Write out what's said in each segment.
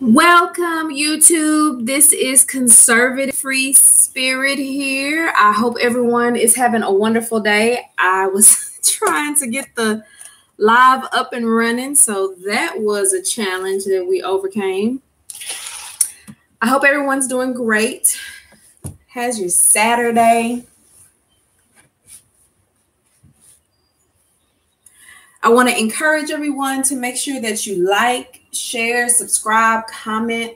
Welcome, YouTube. This is Conservative Free Spirit here. I hope everyone is having a wonderful day. I was trying to get the live up and running, so that was a challenge that we overcame. I hope everyone's doing great. How's your Saturday? I want to encourage everyone to make sure that you like, share, subscribe, comment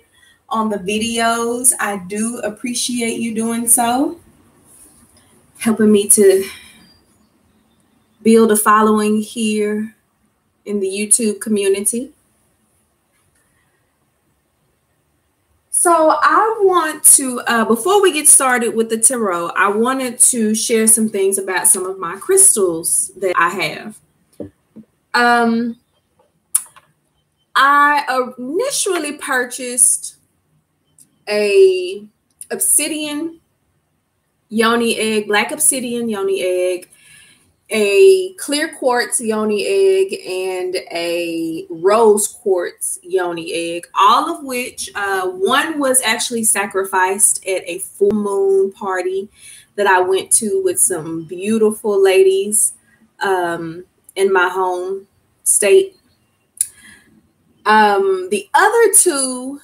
on the videos. I do appreciate you doing so, helping me to build a following here in the YouTube community. So I want to, before we get started with the tarot, I wanted to share some things about some of my crystals that I have. I initially purchased a obsidian yoni egg, black obsidian yoni egg, a clear quartz yoni egg, and a rose quartz yoni egg, all of which one was actually sacrificed at a full moon party that I went to with some beautiful ladies in my home state. The other two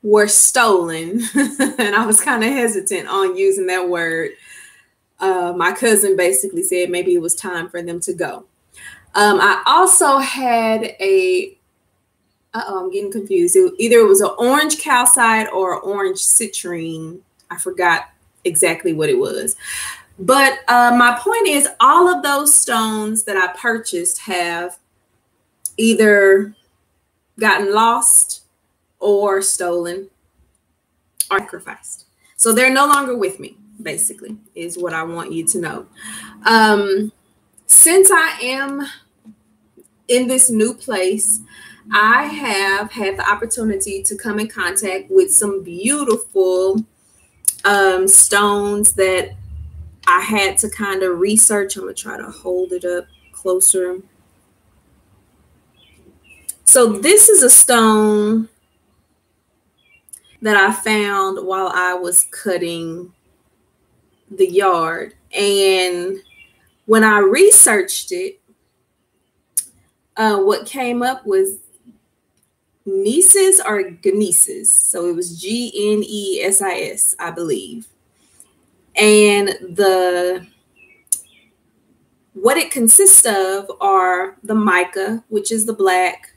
were stolen, and I was kind of hesitant on using that word. My cousin basically said maybe it was time for them to go. I also had I'm getting confused. Either it was an orange calcite or orange citrine. I forgot exactly what it was. But my point is, all of those stones that I purchased have either gotten lost or stolen or sacrificed. So they're no longer with me, basically, is what I want you to know. Since I am in this new place, I have had the opportunity to come in contact with some beautiful stones that I had to kind of research. I'm going to try to hold it up closer. So this is a stone that I found while I was cutting the yard. And when I researched it, what came up was Gnesis or Gnesis. So it was Gnesis, I believe. And what it consists of are the mica, which is the black,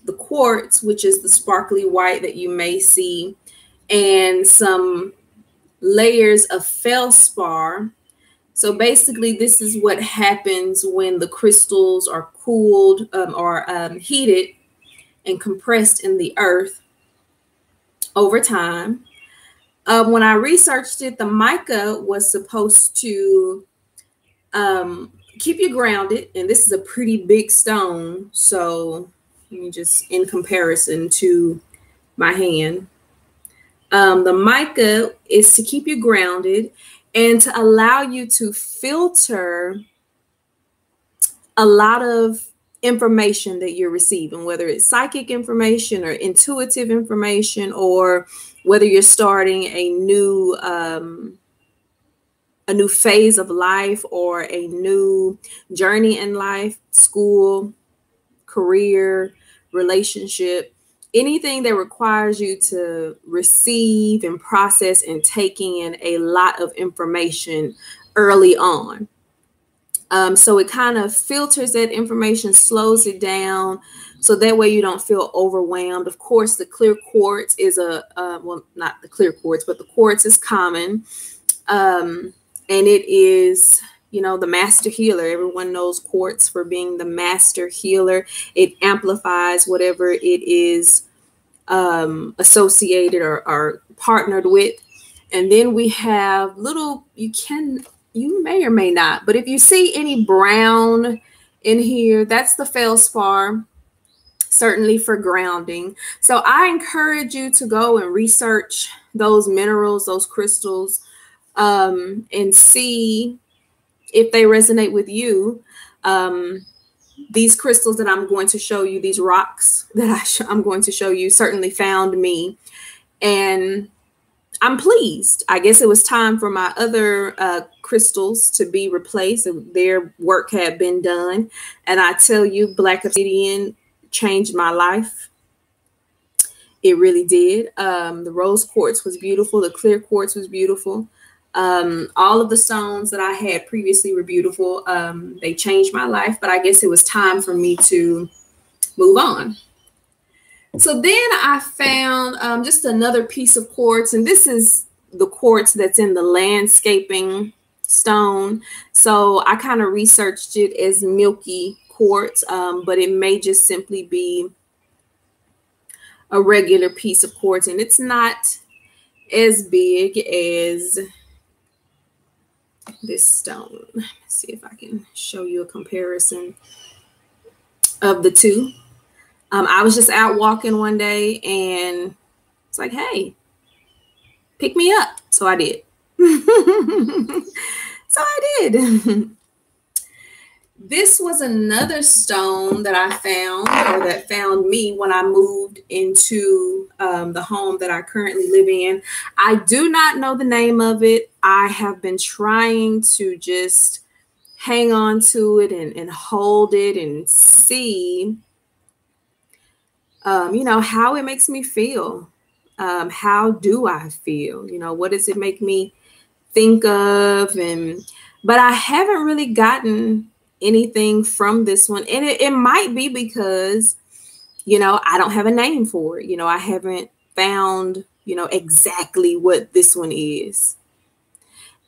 the quartz, which is the sparkly white that you may see, and some layers of feldspar. So basically, this is what happens when the crystals are cooled or heated and compressed in the earth over time. When I researched it, the mica was supposed to keep you grounded, and this is a pretty big stone. So let me just, in comparison to my hand, the mica is to keep you grounded and to allow you to filter a lot of information that you're receiving, whether it's psychic information or intuitive information, or whether you're starting a new phase of life or a new journey in life, school, career, relationship, anything that requires you to receive and process and take in a lot of information early on. So it kind of filters that information, slows it down, so that way you don't feel overwhelmed. Of course, the clear quartz is well, not the clear quartz, but the quartz is common. And it is, you know, the master healer. Everyone knows quartz for being the master healer. It amplifies whatever it is associated or partnered with. And then we have little, you may or may not, but if you see any brown in here, that's the feldspar, certainly for grounding. So I encourage you to go and research those minerals, those crystals, and see if they resonate with you. these crystals that I'm going to show you, these rocks that I'm going to show you, certainly found me. And I'm pleased. I guess it was time for my other crystals to be replaced. Their work had been done. And I tell you, Black Obsidian changed my life. It really did. The rose quartz was beautiful. The clear quartz was beautiful. All of the stones that I had previously were beautiful. They changed my life, but I guess it was time for me to move on. So then I found just another piece of quartz, and this is the quartz that's in the landscaping stone. So I kind of researched it as milky quartz, but it may just simply be a regular piece of quartz, and it's not as big as this stone. Let's see if I can show you a comparison of the two. I was just out walking one day and it's like, hey, pick me up. So I did. So I did. This was another stone that I found, or that found me when I moved into the home that I currently live in. I do not know the name of it. I have been trying to just hang on to it and hold it and see you know, how it makes me feel. How do I feel? You know, what does it make me think of? But I haven't really gotten anything from this one. And it might be because, you know, I don't have a name for it. You know, I haven't found, you know, exactly what this one is.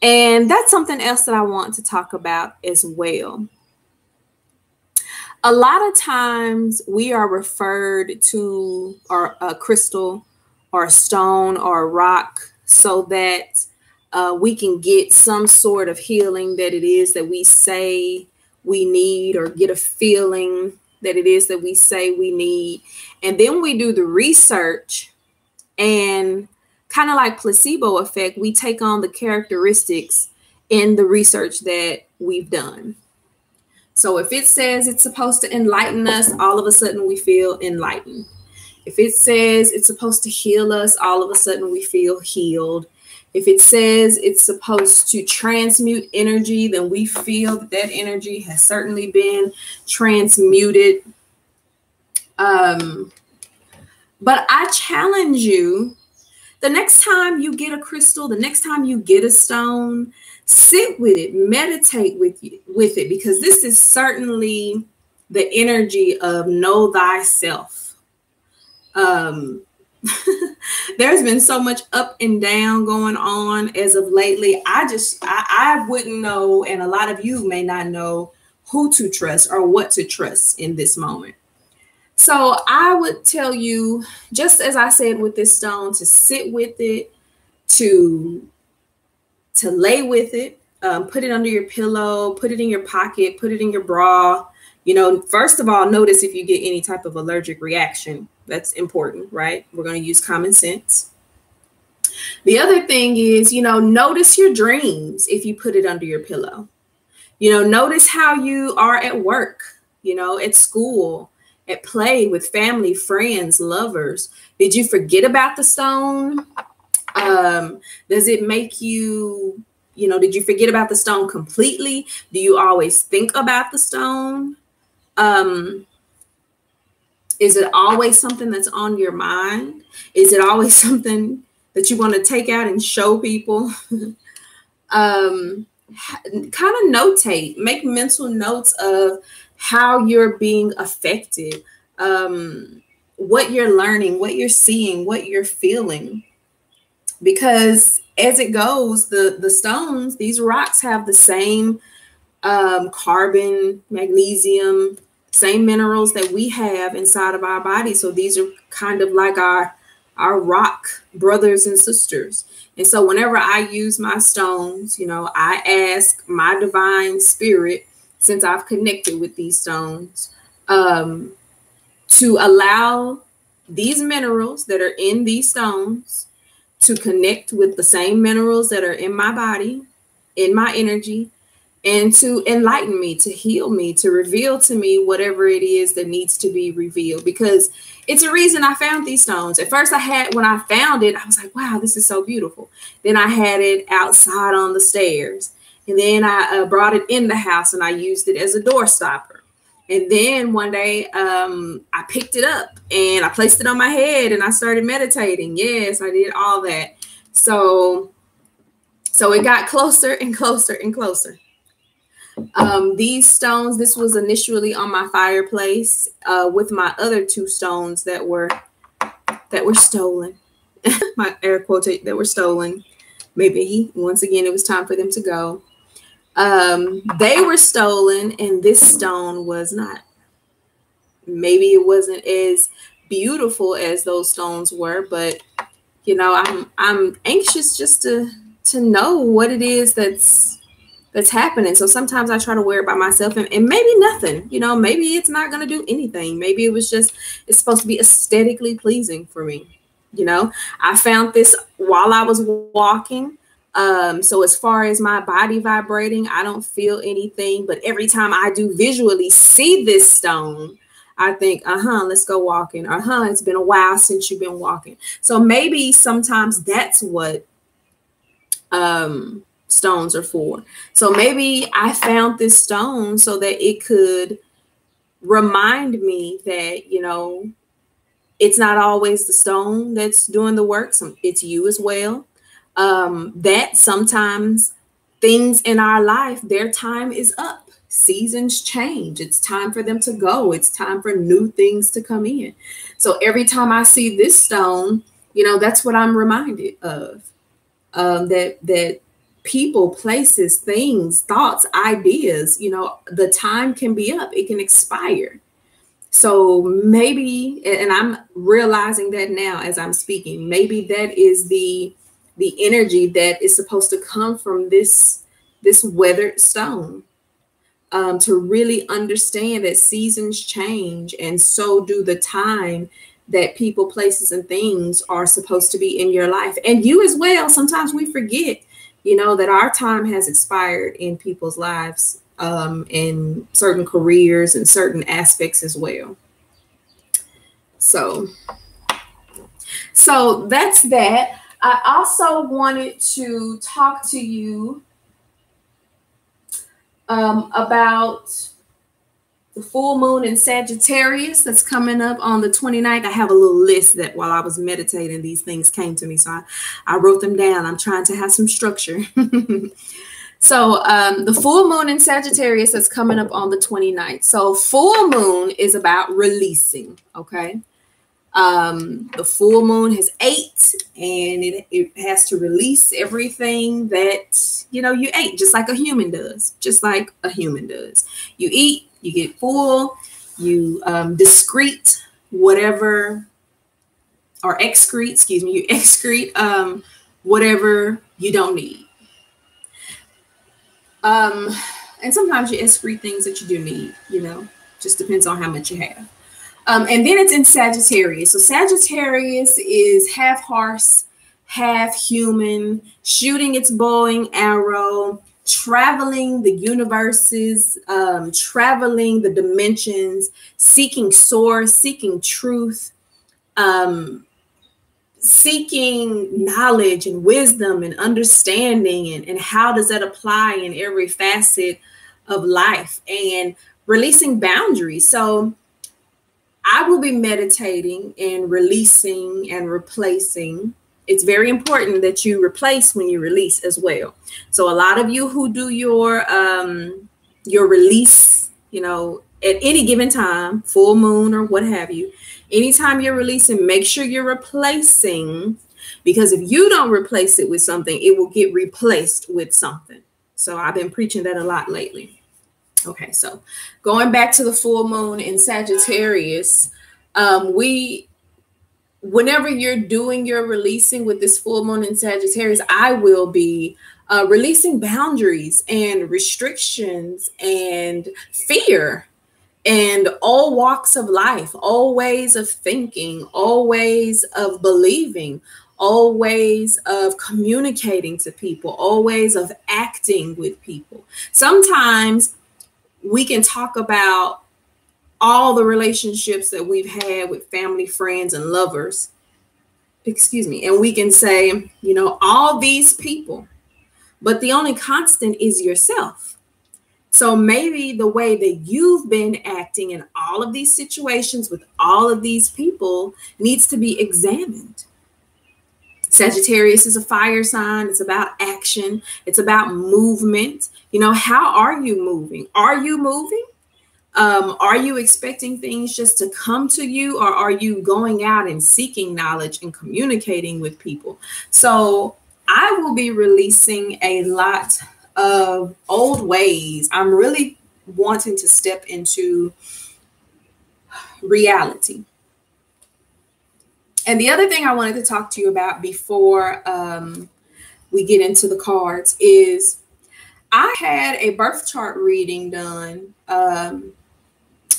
And that's something else that I want to talk about as well. A lot of times we are referred to a crystal or a stone or a rock so that we can get some sort of healing that it is that we say we need, or get a feeling that it is that we say we need. And then we do the research, and kind of like placebo effect, we take on the characteristics in the research that we've done. So if it says it's supposed to enlighten us, all of a sudden we feel enlightened. If it says it's supposed to heal us, all of a sudden we feel healed. If it says it's supposed to transmute energy, then we feel that that energy has certainly been transmuted. But I challenge you, the next time you get a crystal, the next time you get a stone, sit with it, meditate with it, because this is certainly the energy of know thyself. There's been so much up and down going on as of lately. I wouldn't know, and a lot of you may not know who to trust or what to trust in this moment. So I would tell you, just as I said with this stone, to sit with it, to lay with it, put it under your pillow, put it in your pocket, put it in your bra. You know, first of all, notice if you get any type of allergic reaction. That's important, right? We're going to use common sense. The other thing is, you know, notice your dreams if you put it under your pillow. You know, notice how you are at work, you know, at school, at play, with family, friends, lovers. Did you forget about the stone? Does it make you, you know, did you forget about the stone completely? Do you always think about the stone? Is it always something that's on your mind? Is it always something that you want to take out and show people? Kind of notate, make mental notes of how you're being affected, what you're learning, what you're seeing, what you're feeling. Because as it goes, the stones, these rocks have the same carbon, magnesium, same minerals that we have inside of our body. So these are kind of like our rock brothers and sisters. And so whenever I use my stones, you know, I ask my divine spirit, since I've connected with these stones, to allow these minerals that are in these stones to connect with the same minerals that are in my body, in my energy, and to enlighten me, to heal me, to reveal to me whatever it is that needs to be revealed, because it's a reason I found these stones. At first when I found it, I was like, wow, this is so beautiful. Then I had it outside on the stairs, and then I brought it in the house and I used it as a door stopper. And then one day I picked it up and I placed it on my head and I started meditating. Yes, I did all that. So it got closer and closer and closer. These stones, this was initially on my fireplace with my other 2 stones that were stolen. My air quotes, that were stolen. Maybe once again it was time for them to go. They were stolen, and this stone was not. Maybe it wasn't as beautiful as those stones were, but you know, I'm anxious just to know what it is that's happening. So sometimes I try to wear it by myself, and maybe nothing, you know, maybe it's not going to do anything. Maybe it's supposed to be aesthetically pleasing for me. You know, I found this while I was walking. So as far as my body vibrating, I don't feel anything, but every time I do visually see this stone, I think, let's go walking. It's been a while since you've been walking. So maybe sometimes that's what stones are for. So maybe I found this stone so that it could remind me that, you know, it's not always the stone that's doing the work. It's you as well. That sometimes things in our life, their time is up. Seasons change. It's time for them to go. It's time for new things to come in. So every time I see this stone, you know, that's what I'm reminded of. That people, places, things, thoughts, ideas, you know, the time can be up. It can expire. So maybe, and I'm realizing that now as I'm speaking, maybe that is the energy that is supposed to come from this weathered stone, to really understand that seasons change, and so do the time that people, places, and things are supposed to be in your life. And you as well. Sometimes we forget, you know, that our time has expired in people's lives, in certain careers and certain aspects as well. So that's that. I also wanted to talk to you about the full moon in Sagittarius that's coming up on the 29th. I have a little list that while I was meditating, these things came to me. So I wrote them down. I'm trying to have some structure. So the full moon in Sagittarius that's coming up on the 29th. So full moon is about releasing, okay? The full moon has 8, and it has to release everything that, you know, you ate, just like a human does. You eat, you get full, you excrete whatever whatever you don't need. And sometimes you excrete things that you do need, you know, just depends on how much you have. And then it's in Sagittarius. So Sagittarius is half horse, half human, shooting its bow and arrow, traveling the universes, traveling the dimensions, seeking source, seeking truth, seeking knowledge and wisdom and understanding, and how does that apply in every facet of life, and releasing boundaries. So I will be meditating and releasing and replacing. It's very important that you replace when you release as well. So a lot of you who do your release, you know, at any given time, full moon or what have you, anytime you're releasing, make sure you're replacing, because if you don't replace it with something, it will get replaced with something. So I've been preaching that a lot lately. Okay, so going back to the full moon in Sagittarius, whenever you're doing your releasing with this full moon in Sagittarius, I will be releasing boundaries and restrictions and fear and all walks of life, all ways of thinking, all ways of believing, old ways of communicating to people, old ways of acting with people. Sometimes we can talk about all the relationships that we've had with family, friends, and lovers, excuse me, and we can say, you know, all these people, but the only constant is yourself. So maybe the way that you've been acting in all of these situations with all of these people needs to be examined. Sagittarius is a fire sign. It's about action. It's about movement. You know, how are you moving? Are you moving? Are you expecting things just to come to you, or are you going out and seeking knowledge and communicating with people? So I will be releasing a lot of old ways. I'm really wanting to step into reality. And the other thing I wanted to talk to you about before we get into the cards is I had a birth chart reading done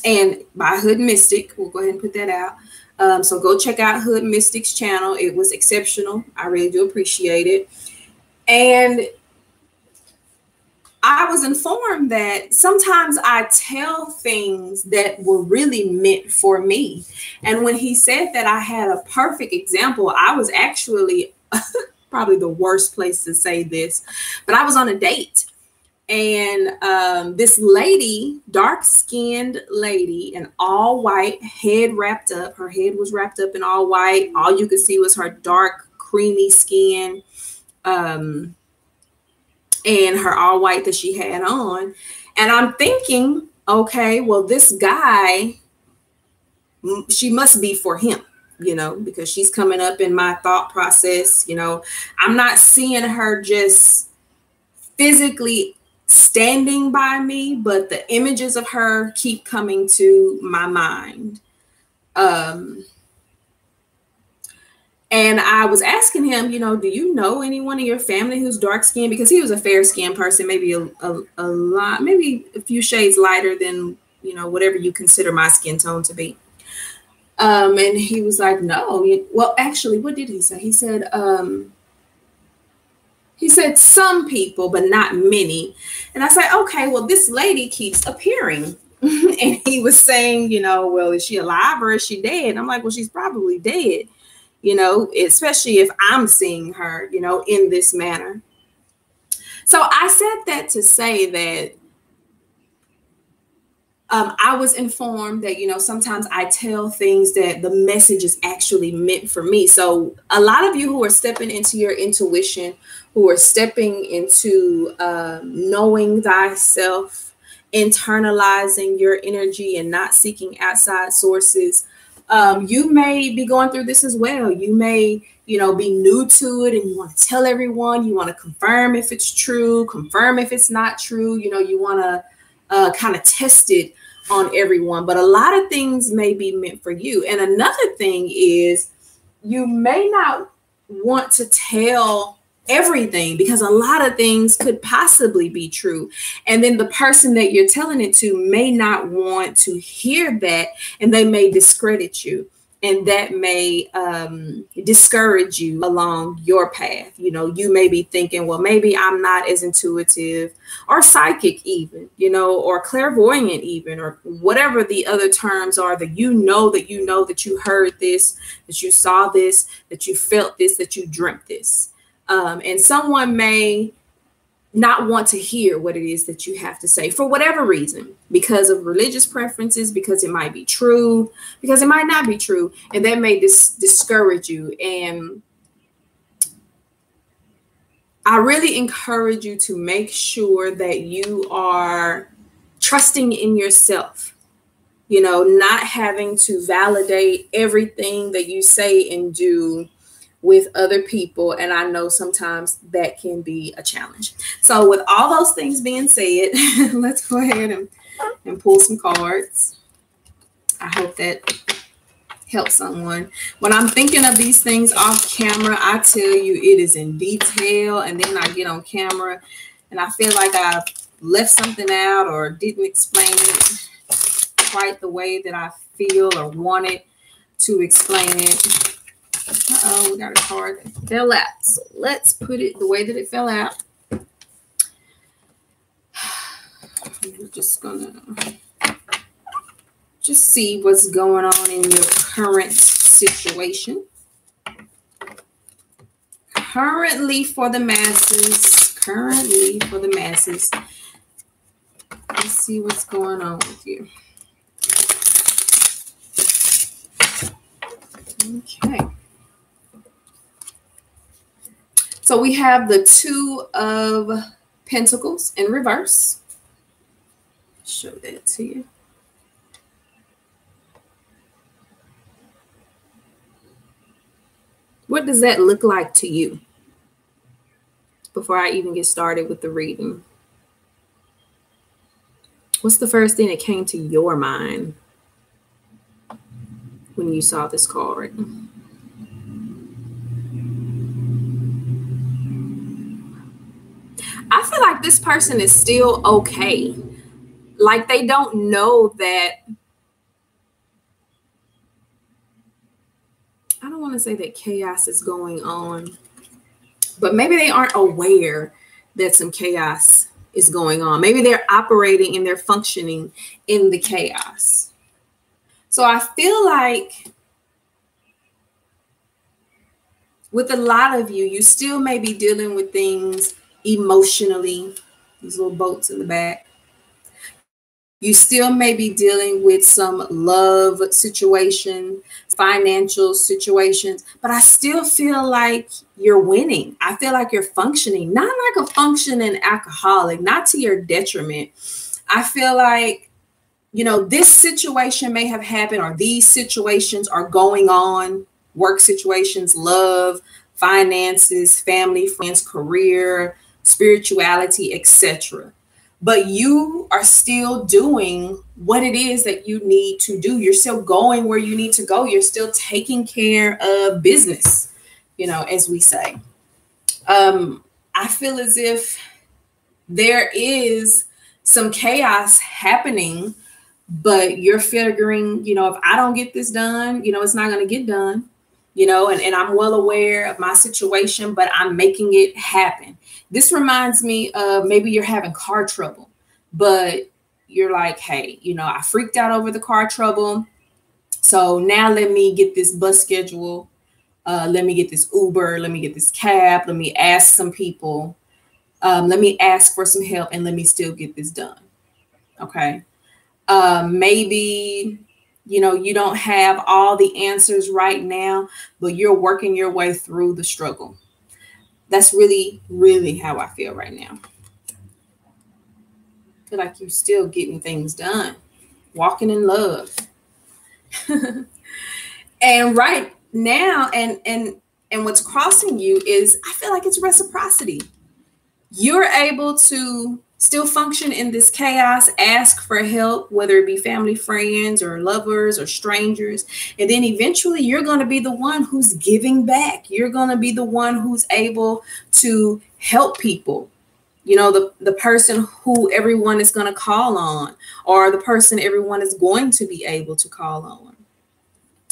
and by Hood Mystic. We'll go ahead and put that out. So go check out Hood Mystic's channel. It was exceptional. I really do appreciate it. And I was informed that sometimes I tell things that were really meant for me. And when he said that I had a perfect example, I was actually probably the worst place to say this, but I was on a date. And this lady, dark-skinned lady, in all white, head wrapped up. Her head was wrapped up in all white. All you could see was her dark, creamy skin. And her all white that she had on. And I'm thinking, okay, well, this guy, she must be for him, you know, because she's coming up in my thought process. You know, I'm not seeing her just physically standing by me, but the images of her keep coming to my mind. And I was asking him, you know, do you know anyone in your family who's dark skinned? Because he was a fair skinned person, maybe a lot, maybe a few shades lighter than, you know, whatever you consider my skin tone to be. And he was like, no. Well, actually, what did he say? He said some people, but not many. And I said, okay, well, this lady keeps appearing. And he was saying, you know, well, is she alive or is she dead? I'm like, well, she's probably dead. You know, especially if I'm seeing her, you know, in this manner. So I said that to say that I was informed that, you know, sometimes I tell things that the message is actually meant for me. So a lot of you who are stepping into your intuition, who are stepping into knowing thyself, internalizing your energy and not seeking outside sources, you may be going through this as well. You may, you know, be new to it and you want to tell everyone, you want to confirm if it's true, confirm if it's not true. You know, you want to kind of test it on everyone, but a lot of things may be meant for you. And another thing is you may not want to tell everything because a lot of things could possibly be true. And then the person that you're telling it to may not want to hear that, and they may discredit you. And that may discourage you along your path. You know, you may be thinking, well, maybe I'm not as intuitive or psychic even, you know, or clairvoyant even, or whatever the other terms are that you know that you heard this, that you saw this, that you felt this, that you dreamt this. And someone may not want to hear what it is that you have to say for whatever reason, because of religious preferences, because it might be true, because it might not be true. And that may discourage you. And I really encourage you to make sure that you are trusting in yourself, you know, not having to validate everything that you say and do with other people. And I know sometimes that can be a challenge. So with all those things being said, let's go ahead and pull some cards. I hope that helps someone. When I'm thinking of these things off camera, I tell you it is in detail. And then I get on camera and I feel like I've left something out or didn't explain it quite the way that I feel or wanted to explain it. We got a card that fell out. So let's put it the way that it fell out. I'm just gonna see what's going on in your current situation. Currently for the masses. Let's see what's going on with you. Okay. So we have the Two of Pentacles in reverse. Show that to you. What does that look like to you? Before I even get started with the reading, what's the first thing that came to your mind when you saw this card? I feel like this person is still okay. Like they don't know that. I don't want to say that chaos is going on, but maybe they aren't aware that some chaos is going on. Maybe they're operating and they're functioning in the chaos. So I feel like with a lot of you, you still may be dealing with things emotionally. These little boats in the back. You still may be dealing with some love situation, financial situations, but I still feel like you're winning. I feel like you're functioning, not like a functioning alcoholic, not to your detriment. I feel like, you know, this situation may have happened, or these situations are going on, work situations, love, finances, family, friends, career, spirituality, etc. But you are still doing what it is that you need to do. You're still going where you need to go. You're still taking care of business, you know, as we say. I feel as if there is some chaos happening, but you're figuring, you know, if I don't get this done, you know, it's not going to get done, you know, and I'm well aware of my situation, but I'm making it happen. This reminds me of maybe you're having car trouble, but you're like, hey, you know, I freaked out over the car trouble. So now let me get this bus schedule. Let me get this Uber. Let me get this cab. Let me ask some people. Let me ask for some help and let me still get this done. Okay. Maybe, you know, you don't have all the answers right now, but you're working your way through the struggle. That's really, really how I feel right now. I feel like you're still getting things done, walking in love. And right now, and what's crossing you is, I feel like it's reciprocity. You're able to still function in this chaos, ask for help, whether it be family, friends, or lovers, or strangers. And then eventually you're going to be the one who's giving back. You're going to be the one who's able to help people. You know, the person who everyone is going to call on, or the person everyone is going to be able to call on.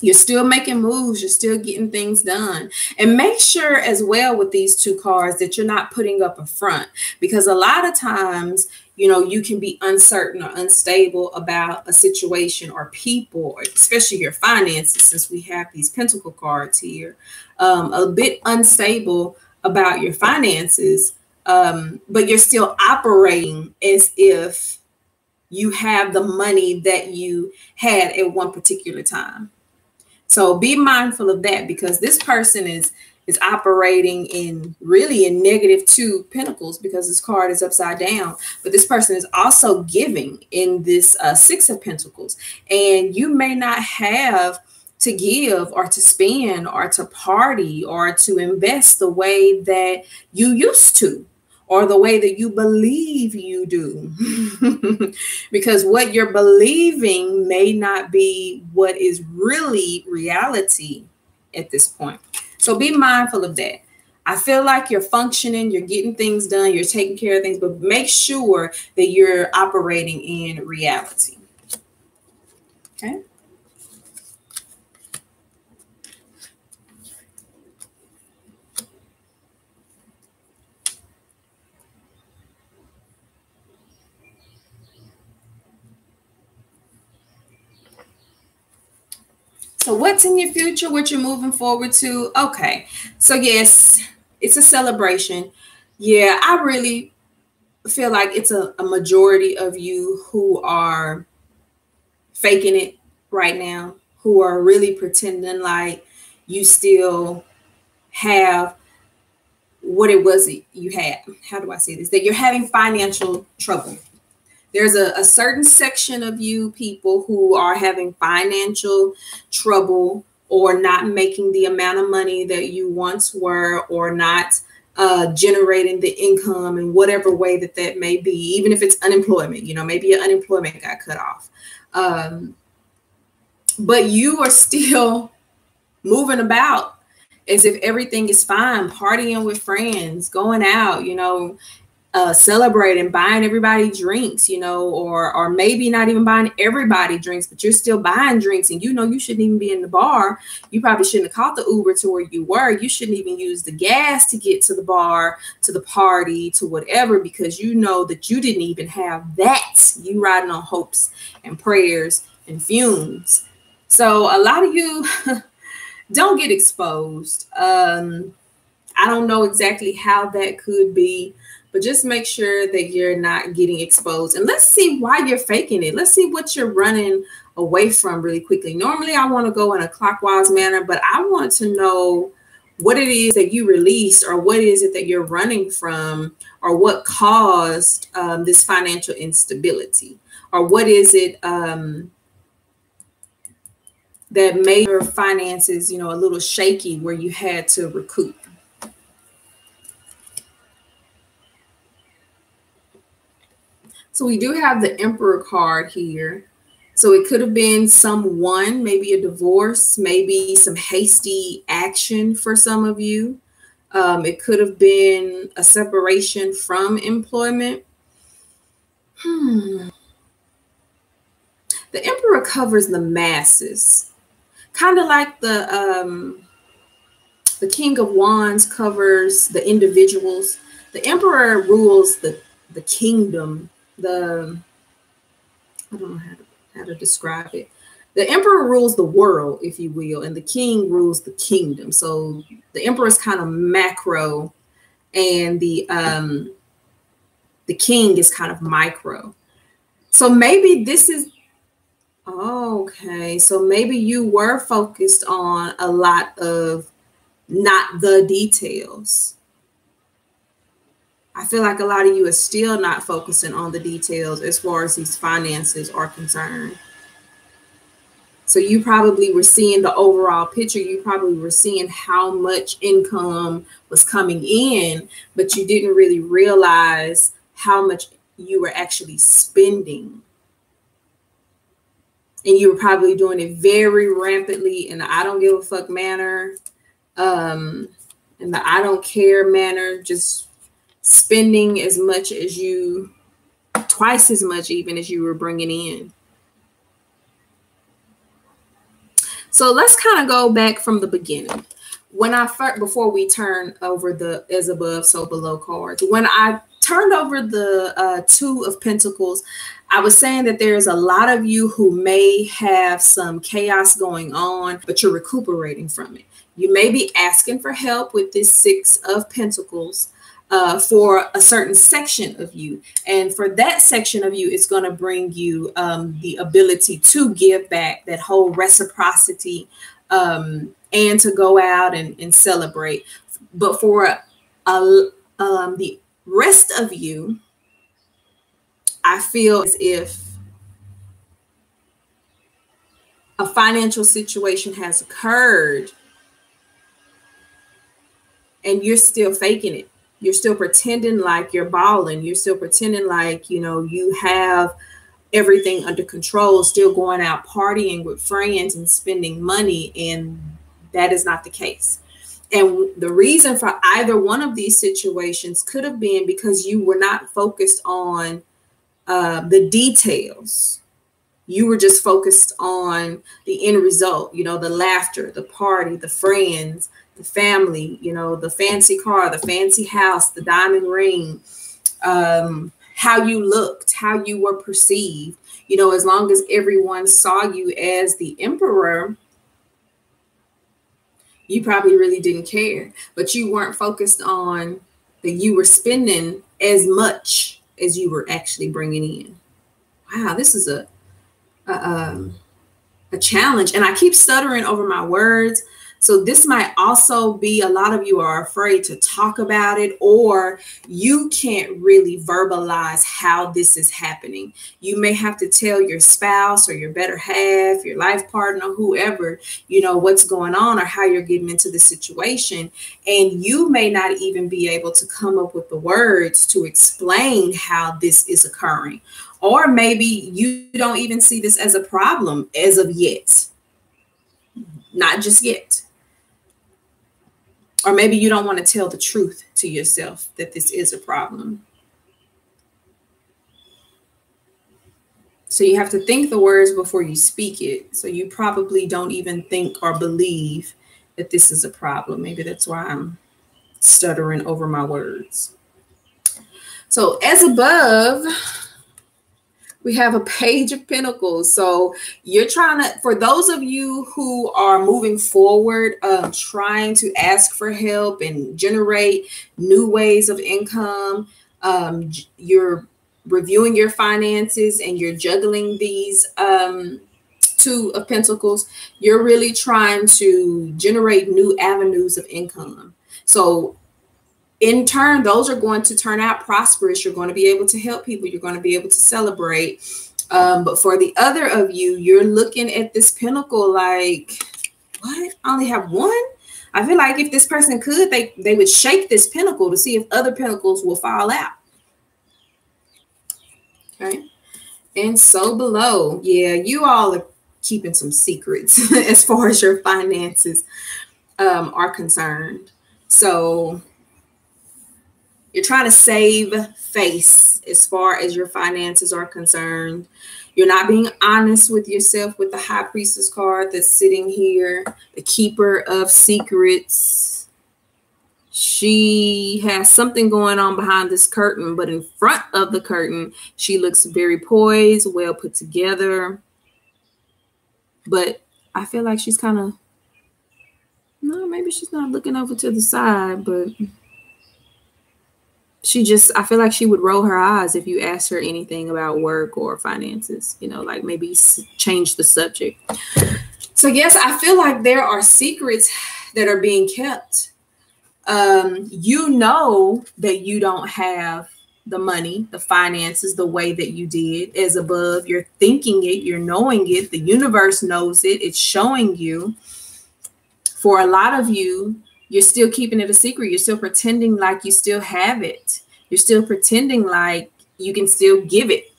You're still making moves. You're still getting things done. And make sure as well with these two cards that you're not putting up a front, because a lot of times, you know, you can be uncertain or unstable about a situation or people, especially your finances, since we have these pentacle cards here, a bit unstable about your finances, but you're still operating as if you have the money that you had at one particular time. So be mindful of that, because this person is operating in really in -2 pentacles, because this card is upside down. But this person is also giving in this 6 of pentacles, and you may not have to give or to spend or to party or to invest the way that you used to, or the way that you believe you do. Because what you're believing may not be what is really reality at this point. So be mindful of that. I feel like you're functioning, you're getting things done, you're taking care of things, but make sure that you're operating in reality. Okay. So what's in your future? What you're moving forward to? Okay. So yes, it's a celebration. Yeah, I really feel like it's a majority of you who are faking it right now, who are really pretending like you still have what it was you had. How do I say this? That you're having financial trouble. There's a certain section of you people who are having financial trouble or not making the amount of money that you once were, or not generating the income in whatever way that that may be, even if it's unemployment. Maybe your unemployment got cut off. But you are still moving about as if everything is fine, partying with friends, going out, celebrating, buying everybody drinks, or maybe not even buying everybody drinks, but you're still buying drinks, and you shouldn't even be in the bar. You probably shouldn't have caught the Uber to where you were. You shouldn't even use the gas to get to the bar, to the party, to whatever, because you know that you didn't even have that. You riding on hopes and prayers and fumes. So a lot of you don't get exposed. I don't know exactly how that could be, but just make sure that you're not getting exposed. And let's see why you're faking it. Let's see what you're running away from really quickly. Normally, I want to go in a clockwise manner, but I want to know what it is that you released, or what is it that you're running from, or what caused this financial instability, or what is it that made your finances, a little shaky, where you had to recoup. So we do have the Emperor card here. So it could have been someone, maybe a divorce, maybe some hasty action for some of you. It could have been a separation from employment. The Emperor covers the masses, kind of like the King of Wands covers the individuals. The Emperor rules the kingdom. I don't know how to describe it. The Emperor rules the world, if you will, and the King rules the kingdom. So the Emperor is kind of macro, and the King is kind of micro. So maybe this is okay. So maybe you were focused on a lot of not the details. I feel like a lot of you are still not focusing on the details as far as these finances are concerned. So you probably were seeing the overall picture. You probably were seeing how much income was coming in, but you didn't really realize how much you were actually spending. And you were probably doing it very rampantly in the I don't give a fuck manner, in the I don't care manner, just spending as much as twice as much even as you were bringing in. So let's kind of go back from the beginning. Before we turn over the as above, so below cards, when I turned over the Two of Pentacles, I was saying that there's a lot of you who may have some chaos going on, but you're recuperating from it. You may be asking for help with this Six of Pentacles for a certain section of you. And for that section of you, it's going to bring you the ability to give back, that whole reciprocity, and to go out and celebrate. But for the rest of you, I feel as if a financial situation has occurred and you're still faking it. You're still pretending like you're balling. You're still pretending like, you have everything under control, still going out partying with friends and spending money. And that is not the case. And the reason for either one of these situations could have been because you were not focused on the details. You were just focused on the end result, the laughter, the party, the friends, the family, the fancy car, the fancy house, the diamond ring, how you looked, how you were perceived. As long as everyone saw you as the Emperor, You probably really didn't care, but you weren't focused on that you were spending as much as you were actually bringing in. Wow, this is a challenge, and I keep stuttering over my words. So this might also be a lot of you are afraid to talk about it, or you can't really verbalize how this is happening. You may have to tell your spouse or your better half, your life partner, whoever, what's going on or how you're getting into the situation. And you may not even be able to come up with the words to explain how this is occurring. Or maybe you don't even see this as a problem as of yet. Not just yet. Or maybe you don't want to tell the truth to yourself that this is a problem. So you have to think the words before you speak it. So you probably don't even think or believe that this is a problem. Maybe that's why I'm stuttering over my words. So as above, we have a Page of Pentacles. So you're trying to, for those of you who are moving forward, trying to ask for help and generate new ways of income, you're reviewing your finances and you're juggling these Two of Pentacles. You're really trying to generate new avenues of income. So in turn, those are going to turn out prosperous. You're going to be able to help people. You're going to be able to celebrate. But for the other of you, you're looking at this pentacle like, what? I only have one? I feel like if this person could, they would shake this pentacle to see if other pentacles will fall out. Okay. And so below, yeah, you all are keeping some secrets as far as your finances are concerned. So you're trying to save face as far as your finances are concerned. You're not being honest with yourself with the High Priestess card that's sitting here, the Keeper of Secrets. She has something going on behind this curtain, but in front of the curtain, she looks very poised, well put together. But I feel like she's kind of, no, maybe she's not looking over to the side, but I feel like she would roll her eyes if you asked her anything about work or finances, like maybe change the subject. So yes, I feel like there are secrets that are being kept. You know that you don't have the money, the finances, the way that you did as above. You're thinking it, you're knowing it. The universe knows it. It's showing you. For a lot of you, you're still keeping it a secret. You're still pretending like you still have it. You're still pretending like you can still give it.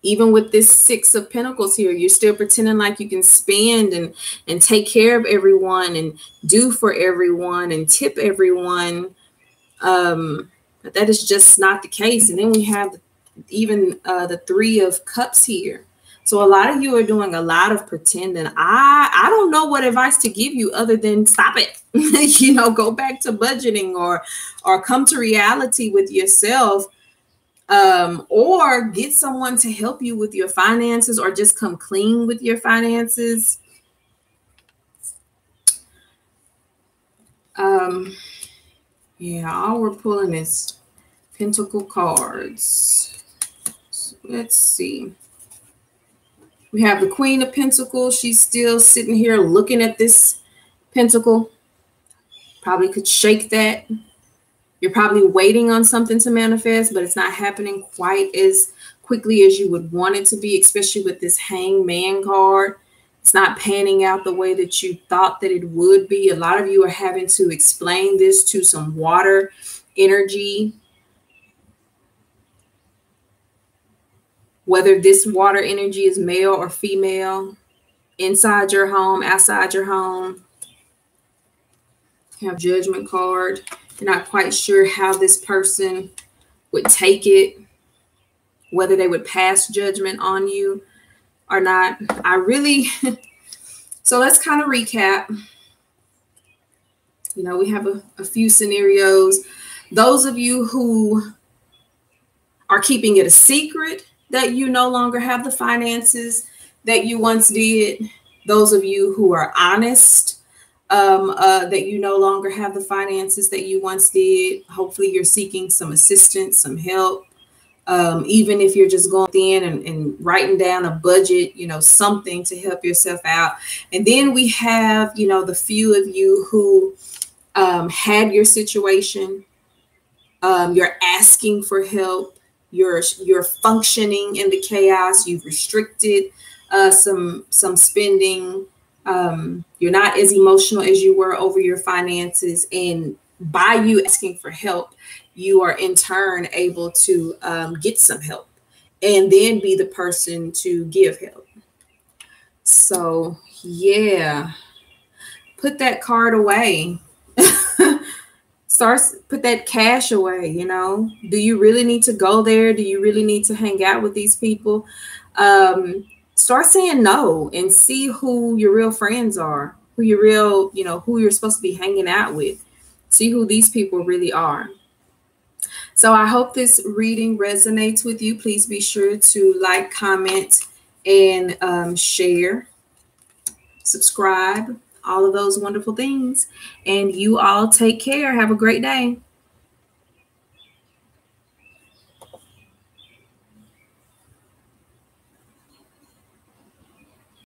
Even with this Six of Pentacles here, you're still pretending like you can spend and take care of everyone and do for everyone and tip everyone. But that is just not the case. And then we have even the Three of Cups here. So a lot of you are doing a lot of pretending. I don't know what advice to give you other than stop it. Go back to budgeting or come to reality with yourself, or get someone to help you with your finances, or just come clean with your finances. Yeah, all we're pulling is Pentacle cards. So let's see. We have the Queen of Pentacles. She's still sitting here looking at this pentacle. Probably could shake that. You're probably waiting on something to manifest, but it's not happening quite as quickly as you would want it to be, especially with this Hangman card. It's not panning out the way that you thought that it would be. A lot of you are having to explain this to some water energy. Whether this water energy is male or female, inside your home, outside your home. You have Judgment card. You're not quite sure how this person would take it, whether they would pass judgment on you or not. So let's kind of recap. We have a few scenarios. Those of you who are keeping it a secret that you no longer have the finances that you once did. Those of you who are honest that you no longer have the finances that you once did. Hopefully you're seeking some assistance, some help. Even if you're just going in and writing down a budget, something to help yourself out. And then we have, the few of you who had your situation. You're asking for help. You're functioning in the chaos. You've restricted some spending. You're not as emotional as you were over your finances, and by you asking for help, you are in turn able to get some help and then be the person to give help. So yeah, put that card away. Put that cash away. Do you really need to go there? Do you really need to hang out with these people? Start saying no and see who your real friends are, who you're supposed to be hanging out with. See who these people really are. So I hope this reading resonates with you. Please be sure to like, comment, and share, subscribe, all of those wonderful things. And you all take care. Have a great day.